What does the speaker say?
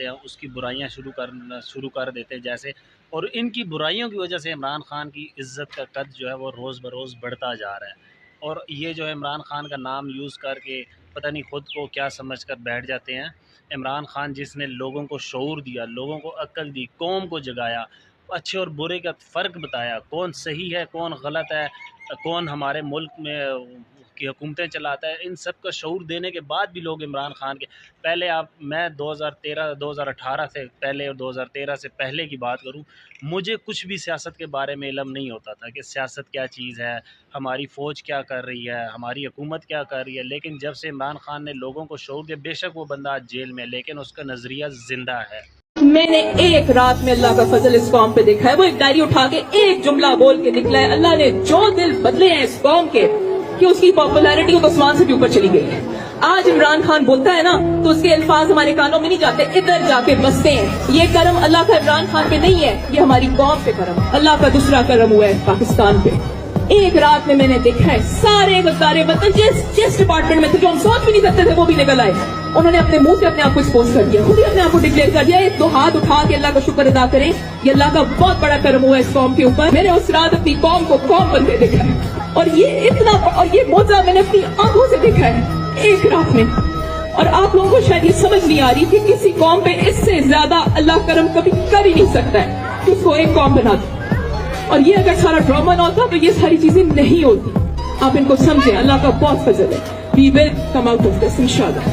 ہوتے ہیں اس کی برائیاں شروع کر دیتے ہیں جیسے، اور ان کی برائیوں کی وجہ سے عمران خان کی عزت کا قد جو ہے وہ روز بروز بڑھتا جا رہا ہے، اور یہ جو ہے عمران خان کا نام یوز کر کے پتہ نہیں خود کو کیا سمجھ کر بیٹھ جاتے ہیں۔ عمران خان جس نے لوگوں کو شعور دیا، لوگوں کو عقل دی، قوم کو جگایا، اچھے اور برے کا فرق بتایا، کون صحیح ہے کون غلط ہے، کون ہمارے ملک میں کی حکومتیں چلاتا ہے، ان سب کا شعور دینے کے بعد بھی لوگ عمران خان کے پہلے میں 2018 سے پہلے اور 2013 سے پہلے کی بات کروں، مجھے کچھ بھی سیاست کے بارے میں علم نہیں ہوتا تھا کہ سیاست کیا چیز ہے، ہماری فوج کیا کر رہی ہے، ہماری حکومت کیا کر رہی ہے، لیکن جب سے عمران خان نے لوگوں کو شعور دیا، بے شک وہ بندہ آج جیل میں، لیکن اس کا نظریہ زندہ ہے۔ میں نے ایک رات میں اللہ کا فضل اس قوم پہ دیکھا ہے، وہ ایک ڈائری اٹھا کے ایک جملہ بول کے نکلا ہے، اللہ نے جو دل بدلے ہیں اس قوم کے کہ اس کی پاپولیرٹی کو آسمان سے بھی اوپر چلی گئی ہے۔ آج عمران خان بولتا ہے نا تو اس کے الفاظ ہمارے کانوں میں نہیں جاتے، ادھر جا کے بستے ہیں۔ یہ کرم اللہ کا عمران خان پہ نہیں ہے، یہ ہماری قوم پہ کرم، اللہ کا دوسرا کرم ہوا ہے پاکستان پہ۔ ایک رات میں نے دیکھا ہے سارے غدارے وطن جس ڈپارٹمنٹ میں تھے جو ہم سوچ بھی نہیں سکتے تھے وہ بھی نکل آئے، انہوں نے اپنے منہ سے اپنے آپ کو ایکسپوز کر دیا، خود ہی اپنے آپ کو ڈکلیئر کر دیا۔ ایک دو ہاتھ اٹھا کے اللہ کا شکر ادا کریں، یہ اللہ کا بہت بڑا کرم ہوا ہے اس قوم کے اوپر۔ میں نے اس رات اپنی قوم کو قوم بنتے دیکھا ہے، اور یہ اتنا اور یہ معجزہ میں نے اپنی آنکھوں سے دیکھا ہے ایک رات میں۔ اور آپ لوگوں کو شاید یہ سمجھ نہیں آ رہی کہ کسی قوم پہ اس سے زیادہ اللہ کرم کبھی کر ہی نہیں سکتا ہے کہ اس کو ایک قوم بنا دے، اور یہ اگر سارا ڈرامہ نہ ہوتا تو یہ ساری چیزیں نہیں ہوتی۔ آپ ان کو سمجھیں، اللہ کا بہت فضل ہے۔ We will come out of this, inshallah.